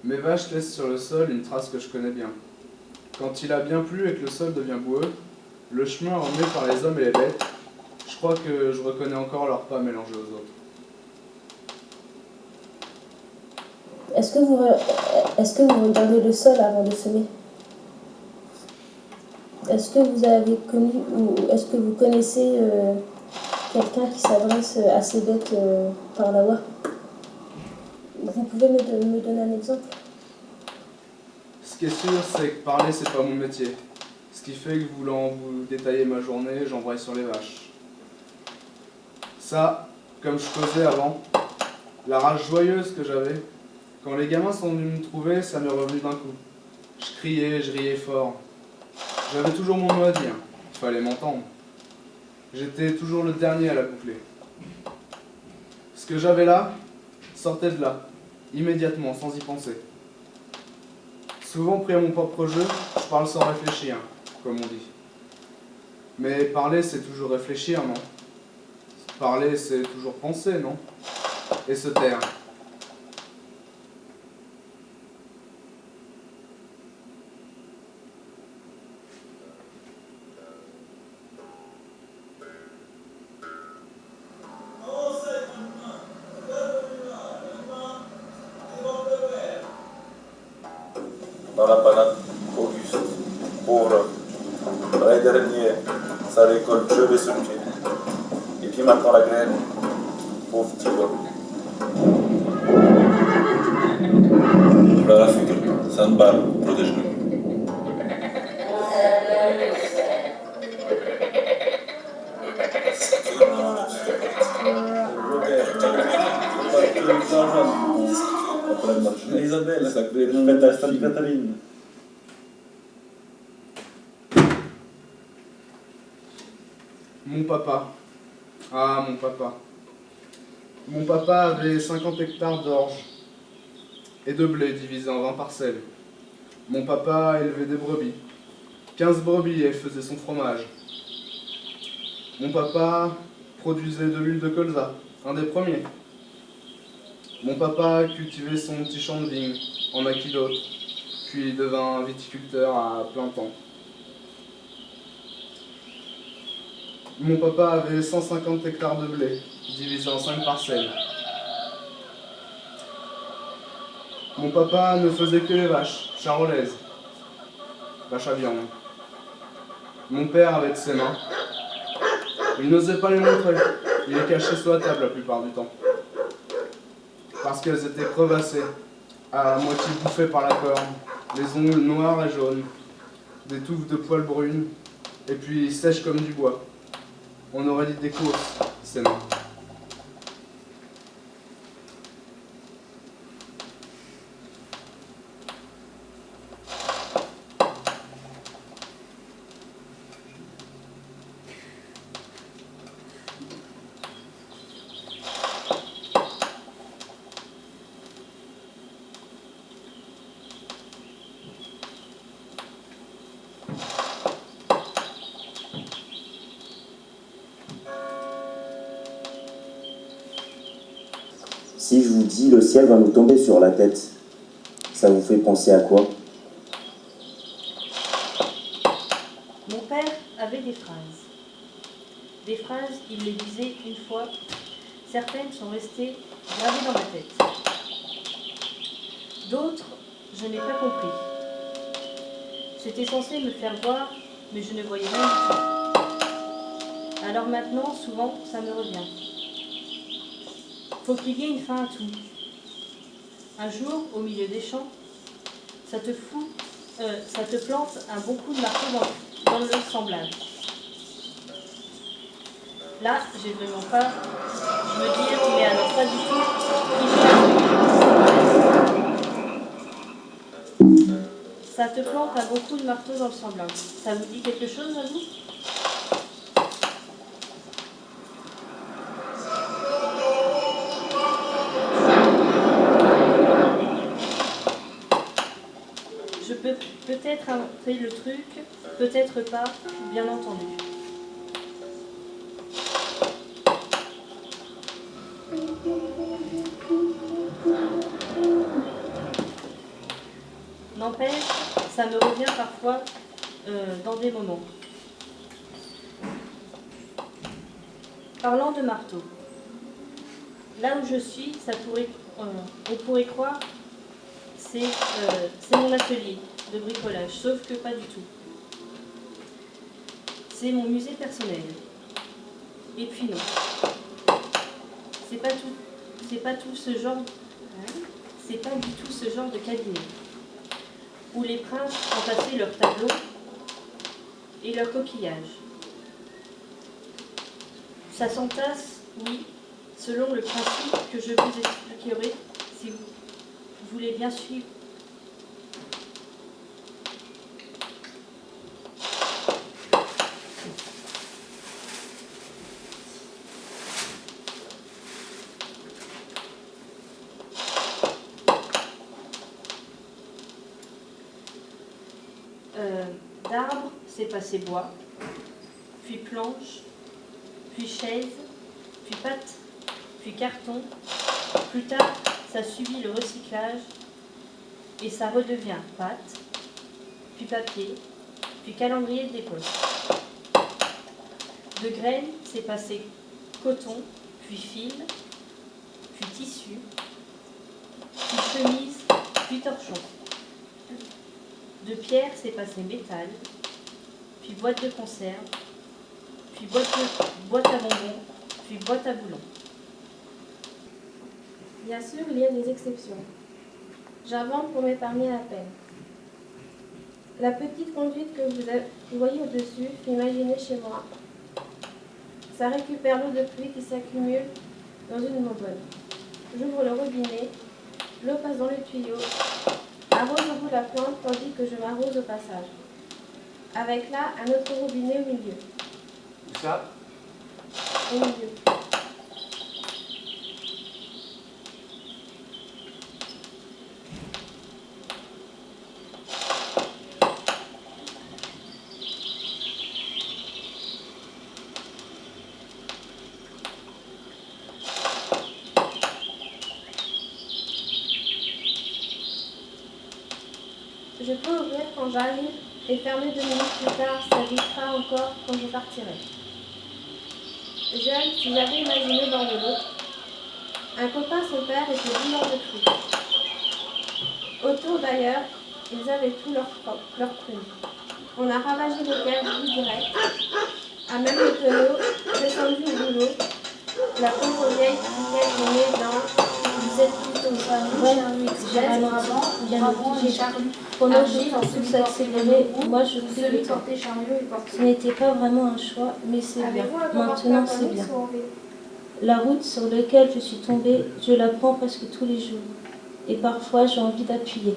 Mes vaches laissent sur le sol une trace que je connais bien. Quand il a bien plu et que le sol devient boueux, le chemin emmené par les hommes et les bêtes, je crois que je reconnais encore leurs pas mélangés aux autres. Est-ce que vous regardez le sol avant de semer? Est-ce que vous avez connu ou est-ce que vous connaissez quelqu'un qui s'adresse à ces bêtes par la voix? Vous pouvez me donner un exemple? Ce qui est sûr, c'est que parler, c'est pas mon métier. Ce qui fait que, voulant vous détailler ma journée, j'embraye sur les vaches. Ça, comme je causais avant, la rage joyeuse que j'avais, quand les gamins sont venus me trouver, ça m'est revenu d'un coup. Je criais, je riais fort. J'avais toujours mon mot à dire, il fallait m'entendre. J'étais toujours le dernier à la boucler. Ce que j'avais là, sortait de là, immédiatement, sans y penser. Souvent pris à mon propre jeu, je parle sans réfléchir, comme on dit. Mais parler, c'est toujours réfléchir, non? Parler, c'est toujours penser, non? Et se taire. Dans la panade, Auguste, pauvre, l'année dernière, ça récolte cheveux sur pied. Et puis maintenant la graine, pauvre petit gars. La fikir, sen bar, protège-le. Isabelle, sacrée, fête Sainte Catherine. Mon papa. Ah, mon papa. Mon papa avait 50 hectares d'orge et de blé divisés en 20 parcelles. Mon papa élevait des brebis. 15 brebis et elle faisait son fromage. Mon papa produisait de l'huile de colza, un des premiers. Mon papa cultivait son petit champ de vigne, en acquis d'autres, puis devint viticulteur à plein temps. Mon papa avait 150 hectares de blé, divisés en 5 parcelles. Mon papa ne faisait que les vaches, charolaises, vaches à viande. Mon père avait de ses mains. Il n'osait pas les montrer, il les cachait sous la table la plupart du temps. Parce qu'elles étaient crevassées, à moitié bouffées par la corne, les ongles noirs et jaunes, des touffes de poils brunes, et puis sèches comme du bois. On aurait dit des courses, ses mains. Si je vous dis le ciel va nous tomber sur la tête, ça vous fait penser à quoi? Mon père avait des phrases. Des phrases, il les disait une fois. Certaines sont restées gravées dans ma tête. D'autres, je n'ai pas compris. C'était censé me faire voir, mais je ne voyais rien du tout. Alors maintenant, souvent, ça me revient. Faut qu'il y ait une fin à tout. Un jour, au milieu des champs, ça te plante un bon coup de marteau dans le semblable. Là, j'ai vraiment pas. Je me dis, mais alors pas du tout. Ça te plante un bon coup de marteau dans le semblable. Ça vous dit quelque chose à vous? Je peux peut-être inventer le truc, peut-être pas, bien entendu. N'empêche, ça me revient parfois dans des moments. Parlant de marteau, là où je suis, on pourrait croire c'est mon atelier de bricolage, sauf que pas du tout. C'est mon musée personnel. Et puis non, c'est pas du tout ce genre de cabinet où les princes ont passé leurs tableaux et leurs coquillages. Ça s'entasse, oui, selon le principe que je vous expliquerai si vous voulez bien suivre. D'arbre, c'est passé bois, puis planche, puis chaise, puis pâte, puis carton. Plus tard, ça subit le recyclage et ça redevient pâte, puis papier, puis calendrier de l'époque. De graines, c'est passé coton, puis fil, puis tissu, puis chemise, puis torchon. De pierre, c'est passé métal, puis boîte de conserve, puis boîte à bonbons, puis boîte à boulons. Bien sûr, il y a des exceptions. J'invente pour m'épargner la peine. La petite conduite que vous voyez au-dessus, imaginez chez moi. Ça récupère l'eau de pluie qui s'accumule dans une bonbonne. J'ouvre le robinet, l'eau passe dans le tuyau, arrose au bout de la plante tandis que je m'arrose au passage. Avec là un autre robinet au milieu. Où ça? Au milieu. Je peux ouvrir quand j'arrive et fermer 2 minutes plus tard, ça vitrera encore quand je partirai. Jeune, si j'avais imaginé dans de l'eau, un copain, son père, était buveur de fruits. Autour d'ailleurs, ils avaient tout leur prunes. On a ravagé le gaz direct, à même le tonneau, descendu au boulot, la pauvre vieille piquette du nez dans. Vous êtes plutôt j'ai ralenti, pendant que j'ai tout s'accélérer, moi je pris le temps. Ce n'était pas vraiment un choix, mais c'est bien. Maintenant c'est bien. La route sur laquelle je suis tombée, je la prends presque tous les jours. Et parfois j'ai envie d'appuyer,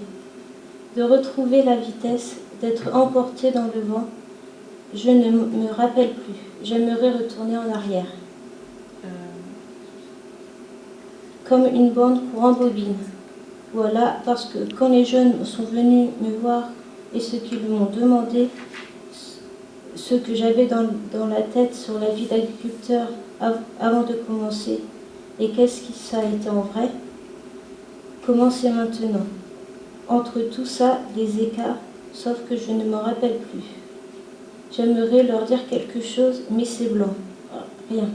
de retrouver la vitesse, d'être emportée dans le vent. Je ne me rappelle plus. J'aimerais retourner en arrière. Comme une bande pour rembobine. Voilà, parce que quand les jeunes sont venus me voir et ceux qui m'ont demandé ce que j'avais dans la tête sur la vie d'agriculteur avant de commencer, et qu'est-ce que ça a été en vrai, comment c'est maintenant. Entre tout ça, les écarts, sauf que je ne m'en rappelle plus. J'aimerais leur dire quelque chose, mais c'est blanc. Rien.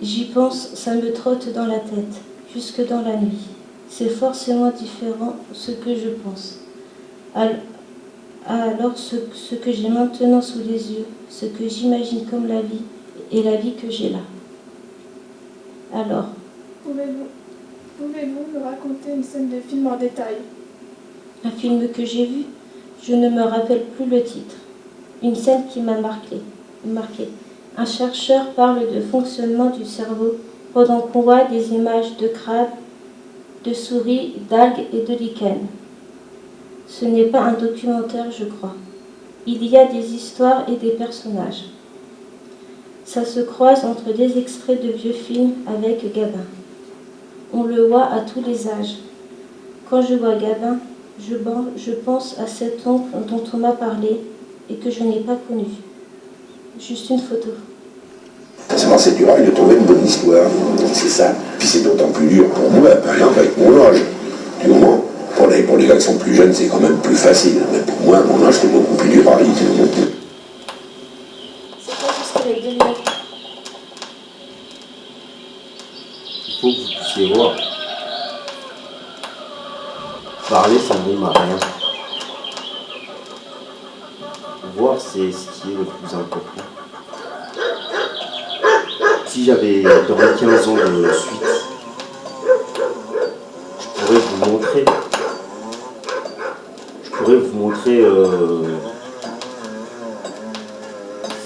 J'y pense, ça me trotte dans la tête, jusque dans la nuit. C'est forcément différent ce que je pense. Alors ce que j'ai maintenant sous les yeux, ce que j'imagine comme la vie, et la vie que j'ai là. Alors, Pouvez-vous me raconter une scène de film en détail? un film que j'ai vu, je ne me rappelle plus le titre. Une scène qui m'a marqué. Un chercheur parle de fonctionnement du cerveau pendant qu'on voit des images de crabes, de souris, d'algues et de lichens. Ce n'est pas un documentaire, je crois. Il y a des histoires et des personnages. Ça se croise entre des extraits de vieux films avec Gabin. On le voit à tous les âges. Quand je vois Gabin, je pense à cet oncle dont on m'a parlé et que je n'ai pas connu. Juste une photo. Forcément, c'est dur de trouver une bonne histoire. C'est ça. Puis c'est d'autant plus dur pour moi, par exemple, avec mon ange. Du moment, pour les gars qui sont plus jeune, c'est quand même plus facile. Mais pour moi, à mon âge, c'était beaucoup plus dur à lire. C'est quoi tout ce qu'elle est de lire? Il faut que vous puissiez voir. Parler, ça ne rime à rien. Voir, c'est ce qui est le plus important. Si j'avais dormi 15 ans de suite, je pourrais vous montrer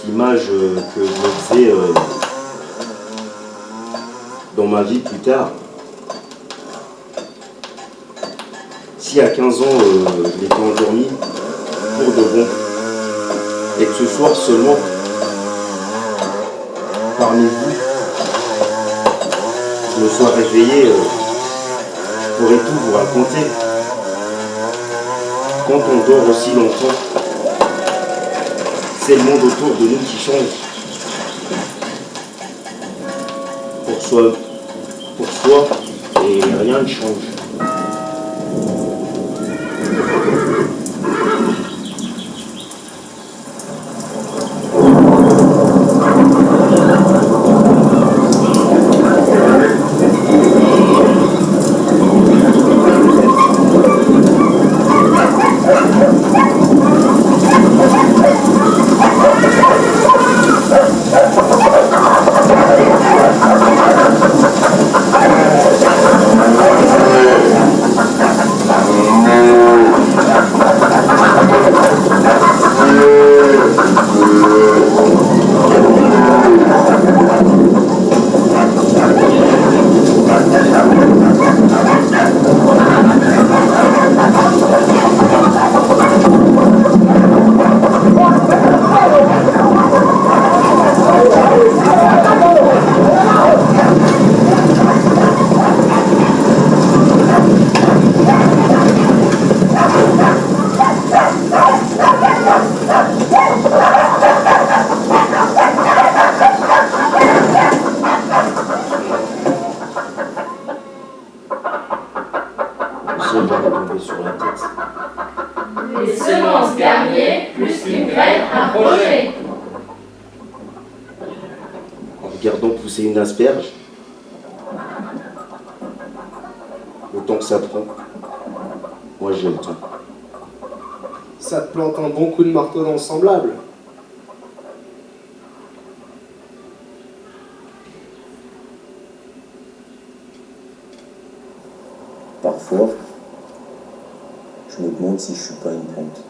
l'image que je me faisais dans ma vie plus tard. Si à 15 ans, je m'étais endormi pour de bon, et que ce soir seulement, parmi vous, je me sois réveillé, je pourrais tout vous raconter. Quand on dort aussi longtemps, c'est le monde autour de nous qui change. Pour soi, et rien ne change. J'ai pas tombé sur la tête. Les semences Garnier, plus qu'une graine, un projet. En regardant pousser une asperge, le temps que ça prend, moi j'ai le temps. Ça te plante un bon coup de marteau dans le semblable. Parfois, je me demande si je suis pas une plante.